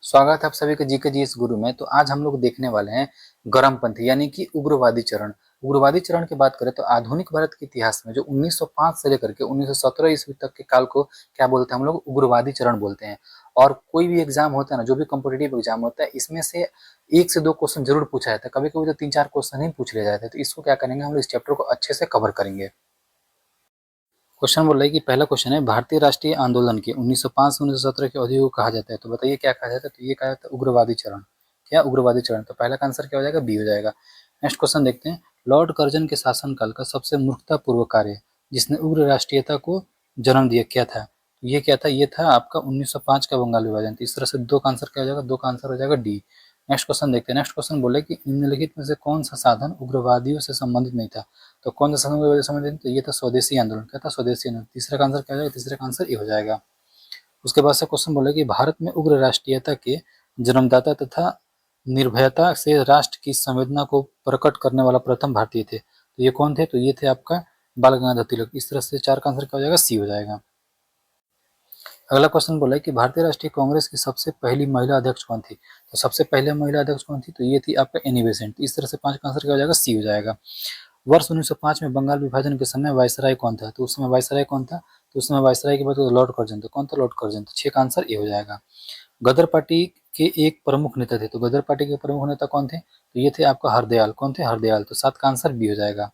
स्वागत है आप सभी का जीके जी इस गुरु में। तो आज हम लोग देखने वाले हैं गरमपंथी यानी कि उग्रवादी चरण। उग्रवादी चरण की बात करें तो आधुनिक भारत के इतिहास में जो 1905 से लेकर के 1917 ईस्वी तक के काल को क्या बोलते हैं हम लोग, उग्रवादी चरण बोलते हैं। और कोई भी एग्जाम होता है ना, जो भी कॉम्पिटेटिव एग्जाम होता है, इसमें से एक से दो क्वेश्चन जरूर पूछा जाता है, कभी कभी तो तीन चार क्वेश्चन ही पूछ लिए जाते हैं। तो इसको क्या करेंगे, हम लोग इस चैप्टर को अच्छे से कवर करेंगे। क्वेश्चन बोल रहा है कि पहला क्वेश्चन है, भारतीय राष्ट्रीय आंदोलन के 1905 से 1917 की अवधि को कहा जाता है। तो बताइए क्या कहा जाता है। तो ये कहा जाता है उग्रवादी चरण। क्या उग्रवादी चरण? तो पहला का आंसर क्या हो जाएगा, बी हो जाएगा। नेक्स्ट क्वेश्चन देखते हैं, लॉर्ड कर्जन के शासनकाल का सबसे मूर्खतापूर्वक कार्य जिसने उग्र राष्ट्रीयता को जन्म दिया क्या था? तो ये क्या था, ये था आपका 1905 का बंगाल विभाजन। तो इस तरह से दो का आंसर क्या हो जाएगा, दो का आंसर हो जाएगा डी। नेक्स्ट क्वेश्चन देखते हैं। नेक्स्ट क्वेश्चन बोले कि निम्नलिखित में से कौन सा साधन उग्रवादियों से संबंधित नहीं था? तो कौन सा साधन उग्रवादियों से संबंधित? तो ये था स्वदेशी आंदोलन। क्या था, स्वदेशी आंदोलन। तीसरा का आंसर क्या हो जाएगा, तीसरे का आंसर ए हो जाएगा। उसके बाद से क्वेश्चन बोले कि भारत में उग्र राष्ट्रीयता के जन्मदाता तथा निर्भयता से राष्ट्र की संवेदना को प्रकट करने वाला प्रथम भारतीय थे। तो ये कौन थे? तो ये थे आपका बाल गंगाधर तिलक। इस तरह से चार का आंसर क्या हो जाएगा, सी हो जाएगा। अगला क्वेश्चन बोला है कि भारतीय राष्ट्रीय कांग्रेस की सबसे पहली महिला अध्यक्ष कौन थी? तो सबसे पहले महिला अध्यक्ष कौन थी? तो ये थी आपका एनी बेसेंट। इस तरह से पांच का आंसर क्या हो जाएगा, सी हो जाएगा। वर्ष 1905 में बंगाल विभाजन के समय वायसराय कौन था? तो उस समय वायसराय कौन था? तो उस समय वायसराय की बात करें तो लॉर्ड कर्जन था। कौन था? Lord Curzon. तो छह का आंसर ए हो जाएगा। गदर पार्टी के एक प्रमुख नेता थे। तो गदर पार्टी के प्रमुख नेता कौन थे? तो ये थे आपका हरदयाल। कौन थे? हरदयाल। तो सात का आंसर बी हो जाएगा।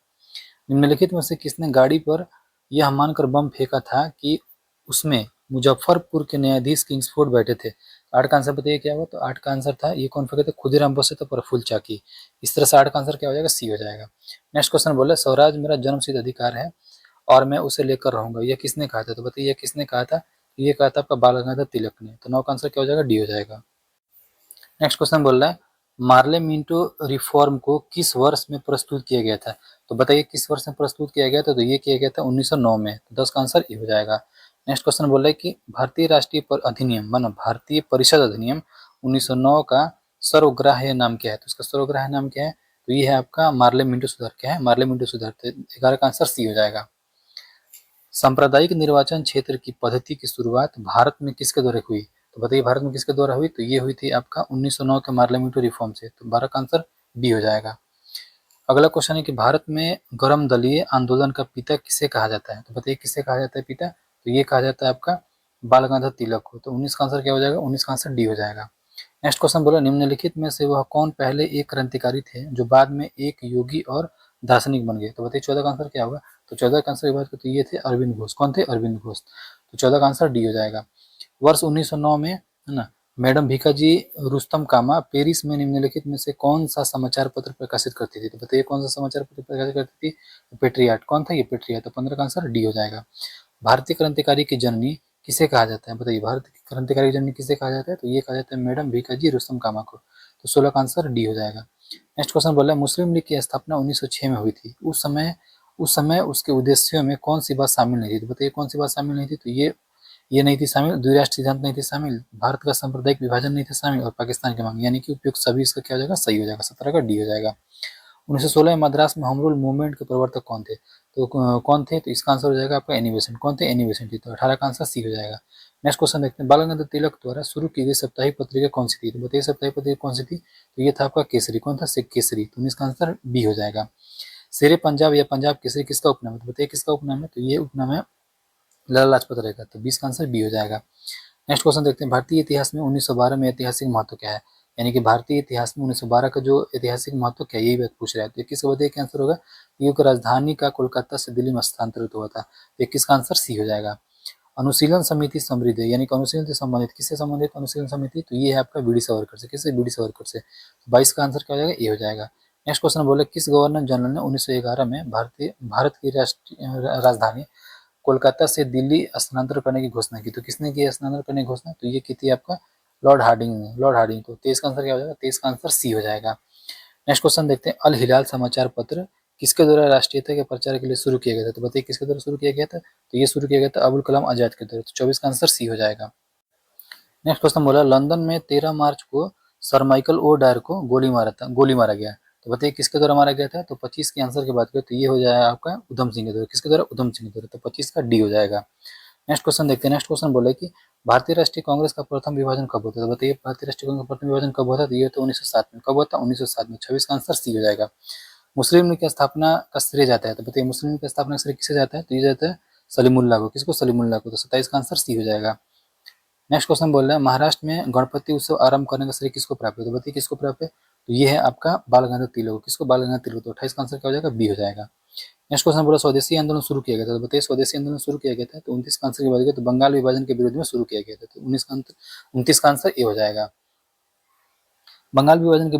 निम्नलिखित में से किसने गाड़ी पर यह मानकर बम फेंका था कि उसमें मुजफ्फरपुर के न्यायाधीश किंग्सफोर्ड बैठे थे? आठ का आंसर बताइए क्या हुआ। तो आठ का आंसर था, ये कौन फेंके थे? खुदीराम बोस थे, प्रफुल्ल चाकी। इस तरह से आठ का आंसर क्या हो जाएगा, सी हो जाएगा। नेक्स्ट क्वेश्चन बोले, स्वराज मेरा जन्मसिद्ध अधिकार है और मैं उसे लेकर रहूंगा, यह किसने कहा था? तो बताइए यह किसने कहा था। ये कहा था आपका बाल गंगाधर तिलक ने। तो नौ का आंसर क्या हो जाएगा, डी हो जाएगा। नेक्स्ट क्वेश्चन बोल रहा है, मार्ले मिंटो रिफॉर्म को किस वर्ष में प्रस्तुत किया गया था? तो बताइए किस वर्ष में प्रस्तुत किया गया था। तो ये किया गया था 1909 में। तो 10 का आंसर ये हो जाएगा। नेक्स्ट क्वेश्चन बोल रहा है कि भारतीय राष्ट्रीय अधिनियम मानो भारतीय परिषद अधिनियम 1909 का सर्वग्राह्य नाम क्या है? तो इसका सर्वग्राह्य नाम क्या है? तो ये है आपका मार्ले मिंटो सुधार। क्या है? मार्ले मिंटो सुधार। तो 11 का आंसर सी हो जाएगा। सांप्रदायिक निर्वाचन क्षेत्र की पद्धति की शुरुआत भारत में किसके द्वारा हुई? तो बताइए भारत में किसके द्वारा हुई? तो ये हुई थी आपका 1909 के पार्लियामेंट्री रिफॉर्म से। तो 12 का आंसर बी हो जाएगा। अगला क्वेश्चन है कि भारत में गरम दलीय आंदोलन का पिता किसे कहा जाता है? तो बताइए किसे कहा जाता है पिता? तो ये कहा जाता है आपका बाल गंगाधर तिलक को। तो 19 का आंसर क्या हो जाएगा, 19 का आंसर डी हो जाएगा। नेक्स्ट क्वेश्चन बोला, निम्नलिखित में से वह कौन पहले एक क्रांतिकारी थे जो बाद में एक योगी और दार्शनिक बन गए? तो बताइए 14 का आंसर क्या होगा। तो 14 का आंसर की बात करें तो ये थे अरविंद घोष। कौन थे? अरविंद घोष। तो 14 का आंसर डी हो जाएगा। वर्ष 1909 में, है ना, मैडम भीखाजी रुस्तम कामा पेरिस में निम्नलिखित में से कौन सा समाचार पत्र प्रकाशित करती थी? तो बताइए कौन सा समाचार पत्र प्रकाशित करती थी? पेट्रियाट। कौन था? ये पेट्रियाट। तो 15 का आंसर डी हो जाएगा। भारतीय क्रांतिकारी की जननी किसे कहा जाता है? बताइए भारतीय क्रांतिकारी की जननी किसे कहा जाता है? तो ये कहा जाता है मैडम भीखाजी रुस्तम कामा को। तो 16 का आंसर डी हो जाएगा। नेक्स्ट क्वेश्चन बोला, मुस्लिम लीग की स्थापना 1906 में हुई थी। उस समय उसके उद्देश्यों में कौन सी बात शामिल नहीं थी? तो बताइए कौन सी बात शामिल नहीं थी। तो ये नहीं थी शामिल, द्विराष्ट्र सिद्धांत नहीं थी शामिल, भारत का सांप्रदायिक विभाजन नहीं था शामिल, और पाकिस्तान की मांग, यानी कि उपयुक्त सभी इसका क्या हो जाएगा, सही हो जाएगा। 17 का डी हो जाएगा। 1916 में मद्रास में होम रूल मूवमेंट के प्रवर्तक कौन थे? तो कौन थे? तो इसका आंसर हो जाएगा आपका एनी बेसेंट। कौन थे? Annie Besant. तो 18 का आंसर सी हो जाएगा। नेक्स्ट क्वेश्चन देखते हैं, बाल गंगाधर तिलक द्वारा शुरू की गई साप्ताहिक पत्रिका कौन सी थी? तो बताइए साप्ताहिक पत्रिका कौन सी थी। तो ये था आपका केसरी। कौन था? केसरी। तो इसका आंसर बी हो जाएगा। शेरे पंजाब या पंजाब केसरी किसका उपनाम है? तो बताइए किसका उपनाम है। तो ये उपनाम है लाला लाजपत राय का। तो 20 का आंसर बी हो जाएगा। नेक्स्ट क्वेश्चन देखते हैं, भारतीय इतिहास में 1912 में ऐतिहासिक महत्व क्या है? यानी कि भारतीय इतिहास में 1912 का जो ऐतिहासिक महत्व क्या है, यही बात पूछ रहा है। तो 21 का बताइए क्या आंसर होगा। युग राजधानी का कोलकाता से दिल्ली में स्थानांतरित हुआ था। तो 21 का आंसर सी हो जाएगा। अनुशीलन समिति समृद्ध, यानी कि अनुशीलन से संबंधित, किससे संबंधित अनुशीलन समिति? तो ये है आपका बीडी सावरकर से। किससे? बीडी सावरकर से। 22 का आंसर क्या हो जाएगा, ए हो जाएगा। नेक्स्ट क्वेश्चन बोले, किस गवर्नर जनरल ने 1911 में भारत की राष्ट्रीय राजधानी कोलकाता से दिल्ली स्थानांतरण करने की घोषणा की? तो किसने की स्थानांतरण करने की घोषणा? तो ये की थी आपका लॉर्ड हार्डिंग ने। Lord Hardinge. तो 23 का आंसर क्या हो जाएगा, 23 का आंसर सी हो जाएगा। नेक्स्ट क्वेश्चन देखते हैं, अल हिलाल समाचार पत्र किसके द्वारा राष्ट्रीयता के प्रचार के लिए शुरू किया गया था? तो बताइए किसके द्वारा शुरू किया गया था। तो ये शुरू किया गया था अबुल कलाम आजाद के द्वारा। तो 24 का आंसर सी हो जाएगा। नेक्स्ट क्वेश्चन बोला, लंदन में 13 मार्च को सर माइकल ओ डायर को गोली मारा गया। तो बताइए किसके द्वारा मारा गया था। तो 25 के आंसर की बात करें तो ये हो जाएगा आपका उधम सिंह के द्वारा। किसके द्वारा? उधम सिंह के द्वारा। तो 25 का डी हो जाएगा। नेक्स्ट क्वेश्चन देखते हैं। नेक्स्ट क्वेश्चन बोले कि भारतीय राष्ट्रीय कांग्रेस का प्रथम विभाजन कब होता है? तो बताइए भारतीय राष्ट्रीय कांग्रेस का प्रथम विभाजन कब होता है? तो ये होता है 1907 में। कब होता है? 1907 में। 26 का आंसर सी हो जाएगा। मुस्लिम लीग की स्थापना का श्रेय जाता है? तो बताइए मुस्लिम लीग की स्थापना का श्रेय किसे जाता है? तो ये जाता है सलीमुल्लाह को। किसको? सलीमुल्लाह को। तो 27 का आंसर सी हो जाएगा। नेक्स्ट क्वेश्चन बोल रहा है महाराष्ट्र में गणपति उत्सव आरंभ करने का श्रेय किसको प्राप्त है? तो बताइए किसको प्राप्त है? तो ये है आपका बाल गंगाधर तिलक। किसको? बाल गंगाधर तिलक। तो 28 का आंसर क्या हो जाएगा? बी हो जाएगा। नेक्स्ट क्वेश्चन बोला स्वदेशी आंदोलन शुरू किया गया था? तो बताइए स्वदेशी आंदोलन शुरू किया गया था तो 29 का आंसर की बात करें तो बंगाल विभाजन के विरोध में शुरू किया गया था। तो 29 का आंसर ए हो जाएगा। बंगाल विभाजन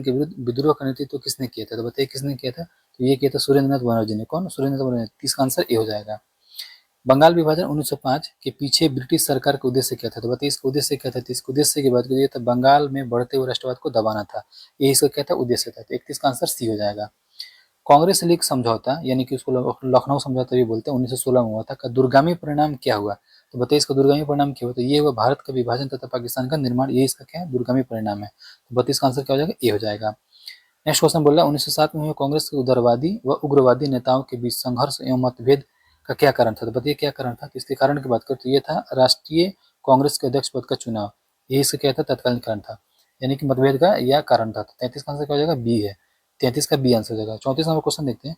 के विरुद्ध विद्रोह का नेतृत्व किसने किया था? तो बताइए किसने किया था? तो ये किया था सुरेंद्रनाथ बनर्जी ने। कौन? सुरेंद्रनाथ बनर्जी। 30 का आंसर ए हो जाएगा। बंगाल विभाजन 1905 के पीछे ब्रिटिश सरकार का उद्देश्य क्या था? तो बताइए इसका उद्देश्य क्या था? तो इसके उद्देश्य की बात करिए तो बंगाल में बढ़ते हुए राष्ट्रवाद को दबाना था। ये इसका क्या था? उद्देश्य था। तो 31 का आंसर सी हो जाएगा। कांग्रेस लीग समझौता यानी कि उसको लखनऊ समझौता भी बोलते हैं 1916 में हुआ था का दूरगामी परिणाम क्या हुआ? तो बताइए इसका दूरगामी परिणाम क्या हुआ? तो ये हुआ भारत का विभाजन तथा पाकिस्तान का निर्माण। ये इसका क्या है? दूरगामी परिणाम है। तो 32 का आंसर क्या हो जाएगा? ए हो जाएगा। नेक्स्ट क्वेश्चन बोल रहा है 1907 में हुए कांग्रेस के उदारवादी व उग्रवादी नेताओं के बीच संघर्ष एवं मतभेद का क्या कारण था? तो बताइए क्या कारण था? तो इसके कारण की बात करें तो ये था राष्ट्रीय कांग्रेस के अध्यक्ष पद का चुनाव। ये इसका क्या था? तत्कालीन कारण था यानी कि मतभेद का यह कारण था। तो 33 का आंसर क्या हो जाएगा? बी है। 33 का बी आंसर हो जाएगा। 34 नंबर क्वेश्चन देखते हैं।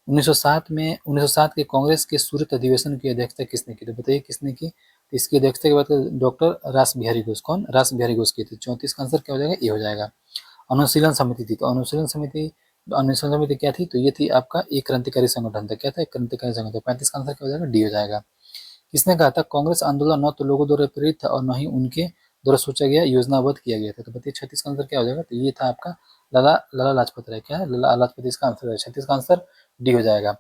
1907 के कांग्रेस के सूरत अधिवेशन की अध्यक्षता किसने की? तो बताइए किसने की? तो इसकी अध्यक्षता की बात करें डॉक्टर रास बिहारी घोष। कौन? रास बिहारी घोष की थी। 34 का आंसर क्या हो जाएगा? ए हो जाएगा। अनुशीलन समिति थी। तो अनुशीलन समिति क्या थी? तो ये थी आपका एक क्रांतिकारी संगठन था। क्या था? एक क्रांतिकारी संगठन। 35 का आंसर क्या हो जाएगा? डी हो जाएगा। किसने कहा था कांग्रेस आंदोलन न तो लोगों द्वारा प्रेरित था और न ही उनके द्वारा सोचा गया योजनाबद्ध किया गया था? तो बताइए 36 का आंसर क्या हो जाएगा? तो ये था आपका लाला लाला लाजपत राय। क्या है? लाला लाजपत इसका आंसर है। 36 का आंसर डी हो जाएगा।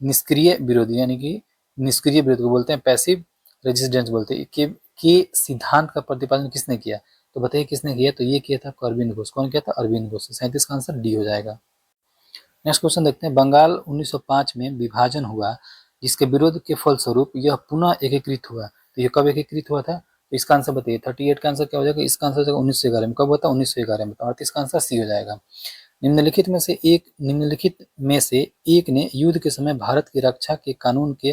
निष्क्रिय विरोधी यानी कि निष्क्रिय विरोध को बोलते हैं पैसिव रेजिस्टेंस बोलते हैं कि सिद्धांत का प्रतिपादन किसने किया? तो बताइए किसने किया? तो ये किया था अरविंद घोष। कौन किया था? अरविंद घोष। 37 का आंसर डी हो जाएगा। नेक्स्ट क्वेश्चन देखते हैं। बंगाल 1905 में विभाजन हुआ जिसके विरोध के फलस्वरूप यह पुनः एकीकृत हुआ। तो ये कब एकीकृत हुआ था? तो इसका आंसर बताइए। 38 का आंसर क्या हो जाएगा? इसका आंसर हो जाएगा 1911 में। कब हुआ था? 1911 में। तो 38 का आंसर सी हो जाएगा। निम्नलिखित में से एक ने युद्ध के समय भारत की रक्षा के कानून के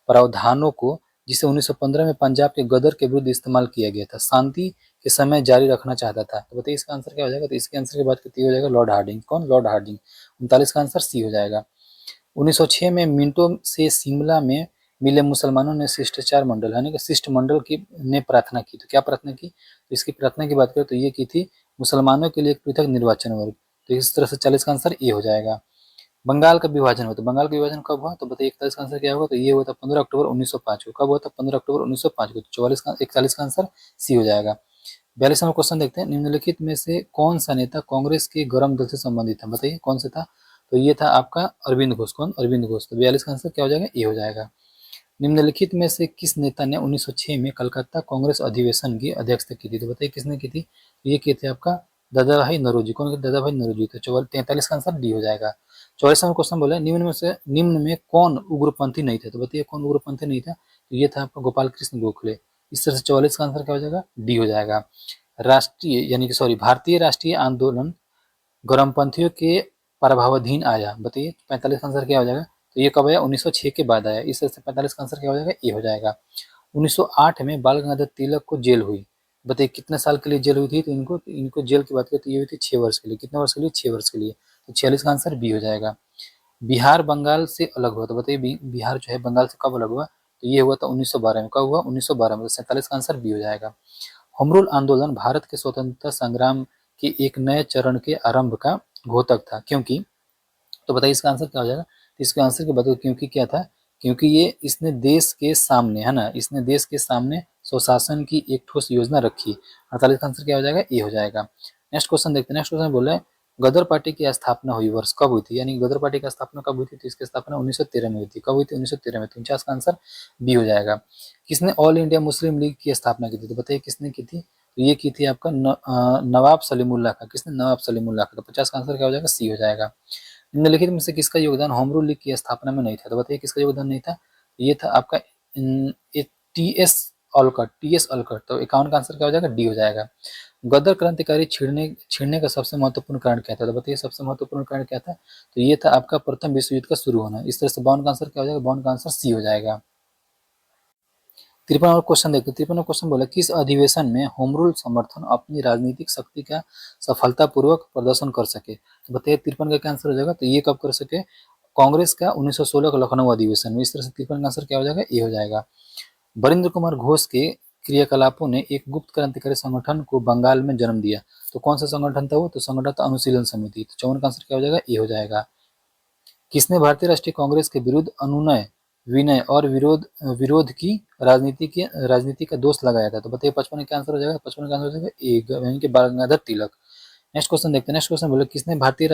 प्रावधानों को जिसे 1915 में पंजाब के गदर के विरुद्ध इस्तेमाल किया गया था शांति के समय जारी रखना चाहता था। तो बताइए इसका आंसर क्या हो जाएगा? तो इसके आंसर की बात करते हो जाएगा लॉर्ड हार्डिंग। कौन? Lord Hardinge. 39 का आंसर सी हो जाएगा। 1906 में मिंटो से शिमला में मिले मुसलमानों ने शिष्टाचार मंडल यानी कि शिष्टमंडल की ने प्रार्थना की। तो क्या प्रार्थना की? तो इसकी प्रार्थना की बात करें तो ये की थी मुसलमानों के लिए एक पृथक निर्वाचन वर्ग। तो इस तरह से 40 का आंसर ए हो जाएगा। बंगाल का विभाजन हुआ। तो बंगाल का विभाजन कब हुआ? तो बताइए 41 का आंसर क्या होगा? तो ये हुआ था 15 अक्टूबर 1905 को। कब हुआ था? 15 अक्टूबर 1905 को। 41 का आंसर सी हो जाएगा। 42 नंबर क्वेश्चन देखते हैं। निम्नलिखित में से कौन सा नेता कांग्रेस के गरम दल से संबंधित है? बताइए कौन सा था? तो ये था आपका अरविंद घोष। कौन? अरविंद घोष। तो 42 का आंसर क्या हो जाएगा? ए हो जाएगा। निम्नलिखित में से किस नेता ने 1906 में कलकत्ता कांग्रेस अधिवेशन की अध्यक्षता की थी? तो बताइए किसने की थी? तो ये किए थे आपका दादा भाई नौरोजी। कौन? दादा भाई नौरोजी। तो 43 का आंसर डी हो जाएगा। 44 नंबर क्वेश्चन बोले निम्न में कौन उग्रपंथी नहीं थे? तो बताइए कौन उग्रपंथी नहीं था? तो ये था आपका गोपाल कृष्ण गोखले। इस तरह से 44 का आंसर क्या हो जाएगा? डी हो जाएगा। भारतीय राष्ट्रीय आंदोलन गरमपंथियों के प्रभावाधीन आया। बताइए 45 का आंसर क्या हो जाएगा? तो ये कब आया? 1906 के बाद आया। इस तरह से 45 का आंसर क्या हो जाएगा? ए हो जाएगा। 1908 में बाल गंगाधर तिलक को जेल हुई। बताइए कितने साल के लिए जेल हुई थी? तो इनको जेल की बात करें तो ये हुई थी 6 वर्ष के लिए। कितने वर्ष के लिए? 6 वर्ष के लिए। तो 46 का आंसर बी हो जाएगा। बिहार बंगाल से अलग हुआ। तो बताइए बिहार जो है बंगाल से कब अलग हुआ? तो ये हुआ था 1912 में। कब हुआ? 1912 में। तो 47 का आंसर बी हो जाएगा। होम रूल आंदोलन भारत के स्वतंत्रता संग्राम के एक नए चरण के आरंभ का घोतक था क्योंकि। तो बताइए इसका आंसर क्या हो जाएगा? तो इसका आंसर की बात करें क्योंकि क्या था? क्योंकि ये इसने देश के सामने है ना, इसने देश के सामने स्वशासन की एक ठोस योजना रखी। 48 का आंसर क्या हो जाएगा? ए हो जाएगा। नेक्स्ट क्वेश्चन देखते हैं। नेक्स्ट क्वेश्चन बोल रहे हैं गदर पार्टी की स्थापना हुई वर्ष कब हुई थी? यानी गदर पार्टी की स्थापना कब हुई थी? तो इसकी स्थापना 1913 में हुई थी। कब हुई थी? 1913 में। 49 का आंसर बी हो जाएगा। किसने ऑल इंडिया मुस्लिम लीग की स्थापना की थी? तो बताइए किसने की थी? तो ये की थी आपका नवाब सलीमुल्लाह का। किसने? नवाब सलीमुल्लाह का। तो 50 का आंसर क्या हो जाएगा? सी हो जाएगा। निम्नलिखित में से किसका योगदान होम रूल लीग की स्थापना में नहीं था? तो बताइए किसका योगदान नहीं था? ये था आपका टी एस अलकट। तो 51 का आंसर क्या हो जाएगा? डी हो जाएगा। गदर क्रांतिकारी छिड़ने का सबसे महत्वपूर्ण कारण क्या था? तो बताइए सबसे महत्वपूर्ण कारण क्या था? तो ये था आपका प्रथम विश्व युद्ध का शुरू होना। इस तरह से 52 का आंसर क्या हो जाएगा? 52 का आंसर सी हो जाएगा। 53वां क्वेश्चन देखते हैं। 53वां क्वेश्चन बोला किस अधिवेशन में होम रूल समर्थन अपनी राजनीतिक शक्ति का सफलतापूर्वक प्रदर्शन कर सके। तो बताइए 53 का क्या आंसर हो जाएगा। तो ये कब कर सके, कांग्रेस का 1916 का लखनऊ अधिवेशन में। इस तरह से 53 का आंसर क्या हो जाएगा, ये हो जाएगा। वरिंद्र कुमार घोष के क्रियाकलापों ने एक गुप्त क्रांतिकारी संगठन को बंगाल में जन्म दिया। तो कौन सा संगठन था वो, तो संगठन था अनुशीलन समिति। तो 54 का आंसर क्या हो जाएगा, ये हो जाएगा। किसने भारतीय राष्ट्रीय कांग्रेस के विरुद्ध अनुनय विनय और विरोध की राजनीति का दोष लगाया था। तो बताइए 55 का आंसर हो जाएगा। 55 का आंसर हो जाएगा ए, यानी कि बाल गंगाधर तिलक। नेक्स्ट क्वेश्चन देखते हैं। नेक्स्ट क्वेश्चन बोले किसने भारतीय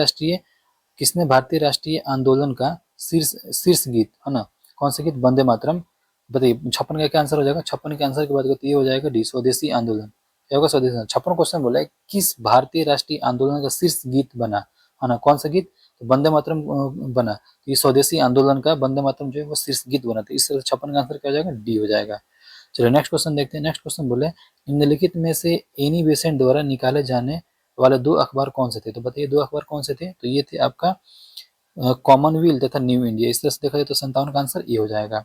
राष्ट्रीय आंदोलन का शीर्ष गीत है ना, कौन सा गीत, वंदे मातरम। बताइए 56 का क्या आंसर हो जाएगा। 56 के आंसर की बात करते ये हो जाएगा डी, स्वदेशी आंदोलन। क्या होगा, स्वदेशी। 56 क्वेश्चन बोला है किस भारतीय राष्ट्रीय आंदोलन का शीर्ष गीत बना, है ना, कौन सा गीत, तो वंदे मातरम बना। तो ये स्वदेशी आंदोलन का वंदे मातरम जो है वो शीर्ष गीत बना था। इस 56 का आंसर क्या हो जाएगा, डी हो जाएगा। चलो नेक्स्ट क्वेश्चन देखते हैं। नेक्स्ट क्वेश्चन बोले निम्नलिखित में से एनी बेसेंट द्वारा निकाले जाने वाले दो अखबार कौन से थे। तो बताइए दो अखबार कौन से थे। तो ये थे आपका कॉमनवेल्थ तथा न्यू इंडिया। इस तरह से देखा जाए तो 57 का आंसर ये हो जाएगा।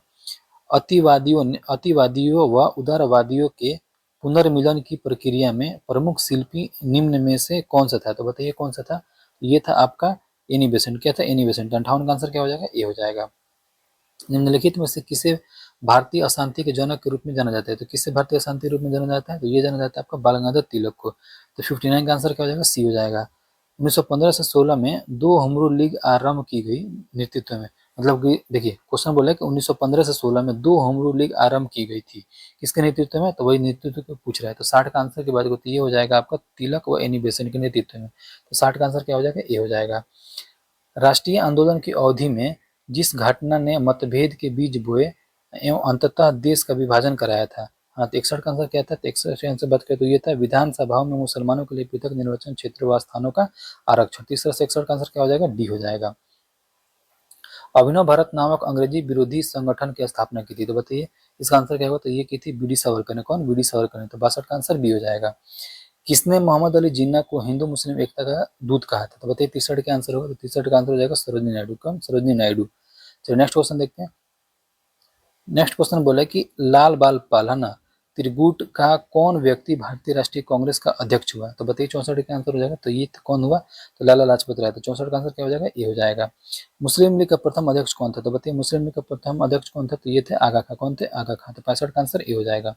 अतिवादियों व उदारवादियों के पुनर्मिलन की प्रक्रिया में प्रमुख शिल्पी निम्न में से कौन सा था। तो बताइए कौन सा था। ये था आपका एनी बेसेंट। क्या था, एनी बेसेंट। 58 का आंसर क्या हो जाएगा, ये हो जाएगा। निम्नलिखित में से किसे भारतीय अशांति के जनक के रूप में जाना जाता है। तो किससे भारतीय अशांति के रूप में जाना जाता है, तो ये जाना जाता है आपका बाल गंगाधर तिलक को। तो 59 का आंसर क्या हो जाएगा, सी हो जाएगा। 1915 से 16 में दो होम रूल लीग आरंभ की गई नेतृत्व में। मतलब कि देखिए क्वेश्चन बोला है कि 1915 से 16 में दो होम रूल लीग आरंभ की गई थी, किसके नेतृत्व में, तो वही नेतृत्व को पूछ रहा है। तो 60 का आंसर की बात करते ये हो जाएगा आपका तिलक व एनी बेसेंट के नेतृत्व में। तो 60 का आंसर क्या हो जाएगा, ये हो जाएगा। राष्ट्रीय आंदोलन की अवधि में जिस घटना ने मतभेद के बीज बोए एवं अंततः देश का विभाजन कराया था। हाँ, तो 61 का आंसर क्या था। तो 61 के आंसर बात करें तो ये था विधानसभाओं में मुसलमानों के लिए पृथक निर्वाचन क्षेत्र व स्थानों का आरक्षण। तीसरा से 61 का आंसर क्या हो जाएगा, डी हो जाएगा। अभिनव भारत नामक अंग्रेजी विरोधी संगठन की स्थापना की थी। तो बताइए इसका आंसर क्या होगा, तो ये की थी बी डी सावरकर ने। कौन, बी डी सावरकर ने। तो 62 का आंसर बी हो जाएगा। किसने मोहम्मद अली जिन्ना को हिंदू मुस्लिम एकता का दूत कहा था। तो बताइए 63 का आंसर होगा। तो 63 का आंसर हो जाएगा सरोजनी नायडू। कौन, सरोजनी नायडू। चलिए नेक्स्ट क्वेश्चन देखते हैं। नेक्स्ट क्वेश्चन बोला है कि लाल बाल पाल, है ना, त्रिगुट का कौन व्यक्ति भारतीय राष्ट्रीय कांग्रेस का अध्यक्ष हुआ। तो बताइए 64 का आंसर हो जाएगा। तो ये कौन हुआ, तो लाला लाजपत राय। तो 64 का आंसर क्या हो जाएगा, ये हो जाएगा। मुस्लिम लीग का प्रथम अध्यक्ष कौन था। तो बताइए मुस्लिम लीग का प्रथम अध्यक्ष कौन था। तो ये थे आगा खां। कौन थे, आगा खां। तो 65 का आंसर ये हो जाएगा।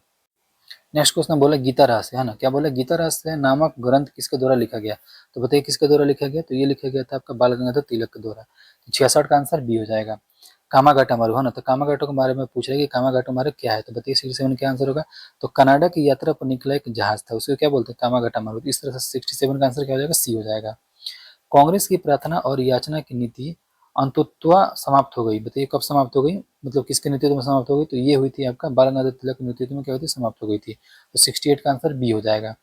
नेक्स्ट क्वेश्चन बोला गीता रहस्य, है ना, क्या बोला, गीता रहस्य नामक ग्रंथ किसके द्वारा लिखा गया। तो बताइए किसके द्वारा लिखा गया। तो ये लिखा गया था आपका बाल गंगाधर तिलक के द्वारा। तो 66 का आंसर बी हो जाएगा। कामागाटा मारू, है ना, तो कामागाटा के बारे में पूछ रहे हैं कि कामागाटा मारू क्या है। तो बताइए 67 क्या आंसर होगा। तो कनाडा की यात्रा पर निकला एक जहाज था, उसको क्या बोलते हैं, कामागाटा मारू। इस तरह से 67 का आंसर क्या हो जाएगा, सी हो जाएगा। कांग्रेस की प्रार्थना और याचना की नीति अंतुत्वा समाप्त हो गई। बताइए कब समाप्त हो गई, मतलब किसके नेतृत्व में समाप्त हो गई। तो ये हुई थी आपका बाल गंगाधर तिलक के नेतृत्व में क्या हुई थी, समाप्त हो गई थी। तो 68 का आंसर बी हो जाएगा।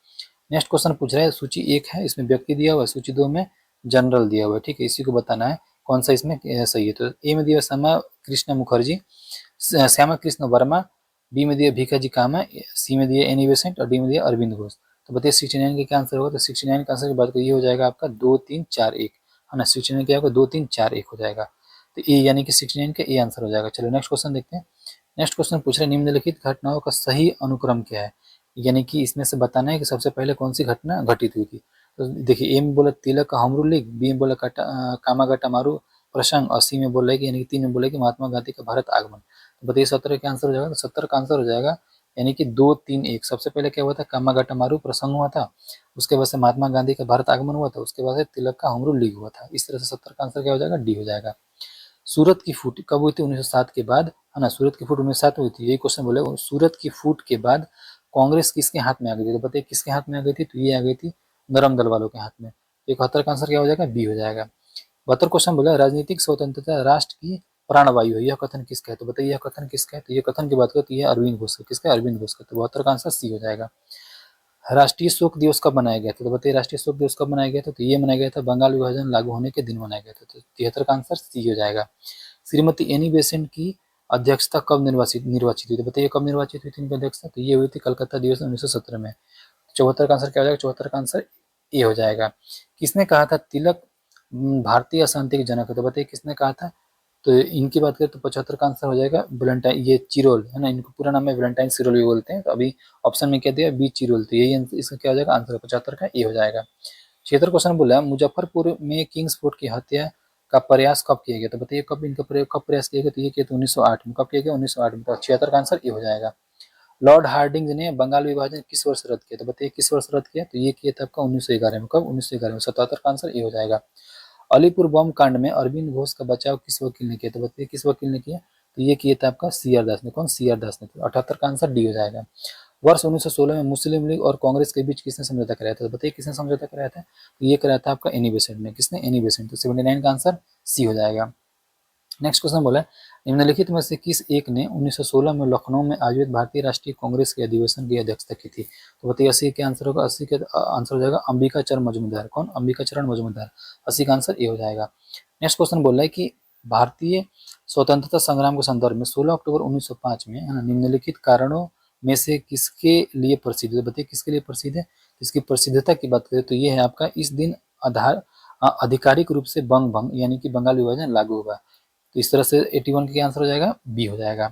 नेक्स्ट क्वेश्चन पूछ रहा है, सूची 1 है इसमें व्यक्ति दिया हुआ है, सूची 2 में जनरल दिया हुआ है। ठीक है, इसी को बताना है कौन सा इसमें सही है। तो ए में दिया श्यामा कृष्ण मुखर्जी, श्यामा कृष्ण वर्मा, बी में दिया भीखाजी कामा, सी में दिया एनी बेसेंट और डी में दिया अरविंद घोष। तो बताइए 69 का क्या आंसर होगा। तो 69 का आंसर की बात करिए हो जाएगा आपका 2 3 4 1, है ना। 69 क्या होगा, 2 3 4 1 हो जाएगा। तो ए यानी कि 69 का ए आंसर हो जाएगा। चलो नेक्स्ट क्वेश्चन देखते हैं। नेक्स्ट क्वेश्चन पूछ रहे हैं निम्नलिखित घटनाओं का सही अनुक्रम क्या है, यानी कि इसमें से बताना है कि सबसे पहले कौन सी घटना घटित हुई थी। तो देखिए ए में बोला तिलक का होम रूल लीग, बी में बोला कामागाटा मारू प्रसंग और सी में बोला है कि यानी कि 3 में बोला है कि महात्मा गांधी का भारत आगमन। तो बताइए 17 का आंसर हो जाएगा। तो 70 का आंसर हो जाएगा यानी कि 2 3 1। सबसे पहले क्या हुआ था, कामागाटा मारू प्रसंग हुआ था, उसके बाद से महात्मा गांधी का भारत आगमन हुआ था, उसके बाद से तिलक का होम रूल लीग हुआ था। इस तरह से 70 का आंसर क्या हो जाएगा, डी हो जाएगा। सूरत की फूट कब हुई थी, 1907 के बाद, है ना। सूरत की फूट 1907 हुई थी, यही क्वेश्चन बोले। सूरत की फूट के बाद कांग्रेस किसके हाथ में आ गई थी। तो बताइए किसके हाथ में आ गई थी। तो ये आ गई थी नरम दल वालों के हाथ में। 71 का आंसर क्या हो जाएगा, बी हो जाएगा। 72 क्वेश्चन बोला राजनीतिक स्वतंत्रता राष्ट्र की प्राणवायु है, यह कथन किसका है। तो बताइए यह कथन किसका है। तो ये कथन की बात करें तो ये अरविंद घोष का। किसका, अरविंद घोष का। तो 72 का आंसर सी हो जाएगा। राष्ट्रीय शोक दिवस कब मनाया गया था। तो बताइए राष्ट्रीय शोक दिवस कब मनाया गया था। तो ये मनाया गया था बंगाल विभाजन लागू होने के दिन मनाया गया था। तो 73 का आंसर सी हो जाएगा। श्रीमती एनी बेसेंट की अध्यक्षता कब निर्वाचित हुई। तो बताइए कब निर्वाचित हुई थी इनकी अध्यक्षता। तो ये हुई थी कलकत्ता दिवस 1917 में। 74 का आंसर क्या हो जाएगा, 74 का आंसर ए हो जाएगा। किसने कहा था तिलक भारतीय अशांति के जनक है। तो बताइए किसने कहा था। तो इनकी बात करें तो 75 का आंसर हो जाएगा वैलेंटाइन, ये चिरोल है ना, इनको पूरा नाम है वैलेंटाइन चिरोल भी बोलते हैं। तो अभी ऑप्शन में क्या दिया, बी चिरोल, तो यही इसका क्या हो जाएगा आंसर, 75 का ये हो जाएगा। 76 क्वेश्चन बोला मुजफ्फरपुर में किंग्स फोर्ट की हत्या का प्रयास कब किया गया, तो बताइए कब इनका कब प्रयास किया गया, तो ये किया था 1908 में। कब किया गया, 1908 में। तो 76 का आंसर ये हो जाएगा। लॉर्ड हार्डिंग ने बंगाल विभाजन किस वर्ष रद्द किया, तो बताइए किस वर्ष रद्द किया, तो ये किया था आपका 1911 में। कब, 1911 में। 77 का आंसर ये हो जाएगा। अलीपुर बम कांड में अरविंद घोष का बचाव किस वकील ने किया, तो बताइए किस वकील ने किया, तो ये किया था आपका सी आर दास ने। कौन, सी आर दास ने। 78 का आंसर डी हो जाएगा। वर्ष 1916 में मुस्लिम लीग और कांग्रेस के बीच किसने समझौता कराया था, तो बताइए किसने समझौता कराया था, तो ये कराया था आपका एनी बेसेंट ने। किसने, एनी बेसेंट। तो 79 का आंसर सी हो जाएगा। नेक्स्ट क्वेश्चन बोला है निम्नलिखित में से किस एक ने 1916 में लखनऊ में आयोजित भारतीय राष्ट्रीय कांग्रेस के अधिवेशन की अध्यक्षता की थी, तो बताइए 80 के आंसर होगा, 80 के आंसर हो जाएगा अंबिका चरण मजूमदार। कौन, अंबिका चरण मजूमदार। 80 का आंसर ये हो जाएगा। नेक्स्ट क्वेश्चन बोल रहा है कि भारतीय स्वतंत्रता संग्राम के संदर्भ में 16 अक्टूबर 1905 में है ना, निम्नलिखित कारणों में से किसके लिए प्रसिद्ध है, तो बताइए किसके लिए प्रसिद्ध है। तो इसकी प्रसिद्धता की बात करें तो ये है आपका, इस दिन आधार आधिकारिक रूप से बंग भंग यानी कि बंगाल विभाजन लागू हुआ। तो इस तरह से 81 का आंसर हो जाएगा बी हो जाएगा।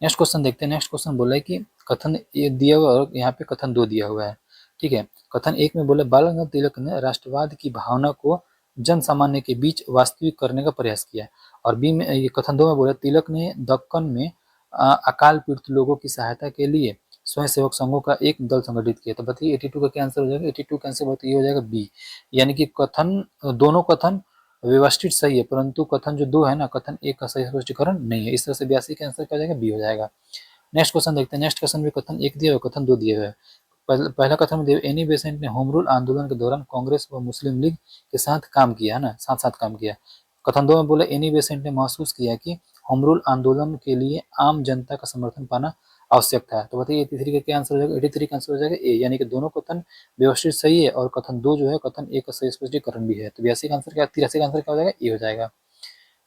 नेक्स्ट क्वेश्चन देखते हैं। नेक्स्ट क्वेश्चन बोला है कि कथन एक दिया हुआ और यहाँ पे कथन 2 दिया हुआ है। ठीक है, कथन 1 में बोला बाल गंगाधर तिलक ने राष्ट्रवाद की भावना को जन सामान्य के बीच वास्तविक करने का प्रयास किया, और बी में ये कथन 2 में बोला तिलक ने दक्कन में अकाल पीड़ित लोगों की सहायता के लिए स्वयं सेवक संघों का एक दल संगठित किया। तो बताइए 82 का क्या आंसर हो जाएगा, 82 का आंसर ये हो जाएगा बी, यानी कि कथन दोनों कथन व्यवस्थित सही है, परंतु कथन जो 2 है ना, कथन 1 का सही स्पष्टीकरण नहीं है। इस तरह से 82 का आंसर क्या हो जाएगा, बी हो जाएगा। नेक्स्ट क्वेश्चन देखते हैं। नेक्स्ट क्वेश्चन में कथन 1 दिया हुआ, कथन 2 दिया हुआ है। पहला कथन में दिया एनी बेसेंट ने होम रूल आंदोलन के दौरान कांग्रेस व मुस्लिम लीग के साथ काम किया है ना, साथ साथ काम किया। कथन 2 में बोला एनी बेसेंट ने महसूस किया कि होम रूल आंदोलन के लिए आम जनता का समर्थन पाना आवश्यक था। तो बताइए 83 का क्या आंसर हो जाएगा, 83 का आंसर हो जाएगा ए, यानी कि दोनों कथन व्यवस्थित सही है और कथन 2 जो है कथन 1 का सही स्पष्टीकरण भी है। तो 82 का आंसर क्या, 83 का आंसर क्या हो जाएगा, ए हो जाएगा।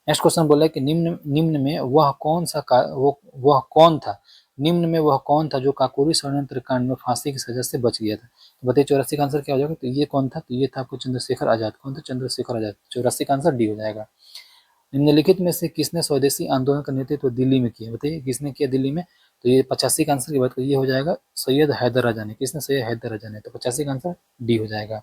नेक्स्ट क्वेश्चन बोला है कि निम्न में वह कौन सा वह कौन था, निम्न में वह कौन था जो काकोरी षड्यंत्र कांड में फांसी की सजा से बच गया था। तो बताइए 84 का आंसर क्या हो जाएगा, तो ये कौन था, तो ये था आपको चंद्रशेखर आजाद। कौन था, चंद्रशेखर आजाद। 84 का आंसर डी हो जाएगा। निम्नलिखित में से किसने स्वदेशी आंदोलन का नेतृत्व दिल्ली में किया, बताइए किसने किया दिल्ली में, तो ये 85 का आंसर की बात करिए ये हो जाएगा सैयद हैदर राजा ने। किसने, सैयद हैदर राजा ने। तो 85 का आंसर डी हो जाएगा।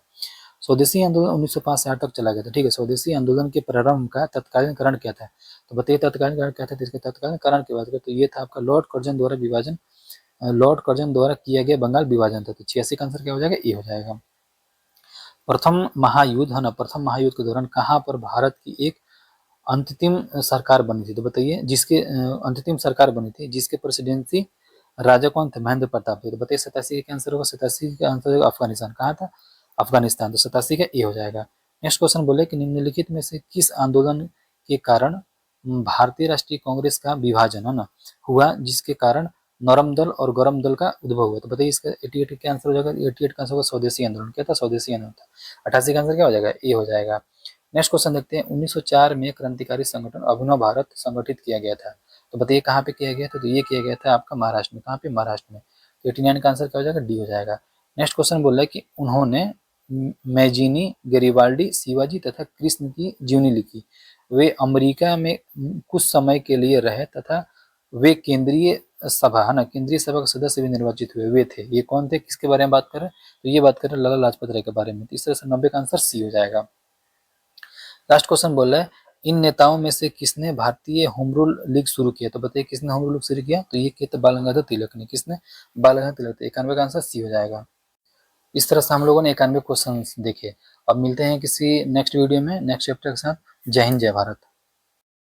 स्वदेशी आंदोलन 1905 से 8 तक चला गया था। ठीक है, स्वदेशी आंदोलन के प्रारंभ का तत्कालीन कारण क्या था, तो बताइए तत्कालीन कारण क्या था। तो इसके तत्कालीन कारण की बात करें तो ये था आपका लॉर्ड कर्जन द्वारा विभाजन, लॉर्ड कर्जन द्वारा किया गया बंगाल विभाजन था। तो 86 का आंसर क्या हो जाएगा, ये हो जाएगा। प्रथम महायुद्ध है ना, प्रथम महायुद्ध के दौरान कहाँ पर भारत की एक अंतिम सरकार बनी थी, तो बताइए जिसके अंतिम सरकार बनी थी जिसके प्रेसिडेंसी राजा कौन थे, महेंद्र प्रताप थे। तो बताइए 87 का आंसर होगा, 87 का आंसर होगा अफगानिस्तान। कहाँ था, अफगानिस्तान। तो 87 का ए हो जाएगा। नेक्स्ट क्वेश्चन बोले कि निम्नलिखित में से किस आंदोलन के कारण भारतीय राष्ट्रीय कांग्रेस का विभाजन है ना हुआ, जिसके कारण नरम दल और गरम दल का उद्भव हुआ। तो बताइए इसका 88 का आंसर हो जाएगा, 88 का आंसर होगा स्वदेशी आंदोलन। क्या था, स्वदेशी आंदोलन था। 88 का आंसर क्या हो जाएगा, ए हो जाएगा। नेक्स्ट क्वेश्चन देखते हैं। 1904 में क्रांतिकारी संगठन अभिनव भारत संगठित किया गया था। तो बताइए कहाँ पे किया गया था, तो ये किया गया था आपका महाराष्ट्र में। कहाँ पे, महाराष्ट्र में। तो 89 का आंसर क्या हो जाएगा, डी हो जाएगा। नेक्स्ट क्वेश्चन बोल रहा है कि उन्होंने मैजिनी, गैरिबाल्डी, शिवाजी तथा कृष्ण की जीवनी लिखी। वे अमेरिका में कुछ समय के लिए रहे तथा वे केंद्रीय सभा है ना, केंद्रीय सभा के सदस्य भी निर्वाचित हुए। वे थे, ये कौन थे, किसके बारे में बात कर रहे हैं, तो ये बात कर रहे हैं लाला लाजपत राय के बारे में। तो इस तरह से 90 का आंसर सी हो जाएगा। लास्ट क्वेश्चन बोल रहा है इन नेताओं में से किसने भारतीय होम रूल लीग शुरू किया, तो बताइए किसने होम रूल लीग शुरू किया, तो ये किया था बाल गंगाधर तिलक ने। किसने, बाल गंगाधर तिलक। 91 का आंसर सी हो जाएगा। इस तरह से हम लोगों ने 91 क्वेश्चन देखे। अब मिलते हैं किसी नेक्स्ट वीडियो में नेक्स्ट चैप्टर के साथ। जय हिंद, जय भारत।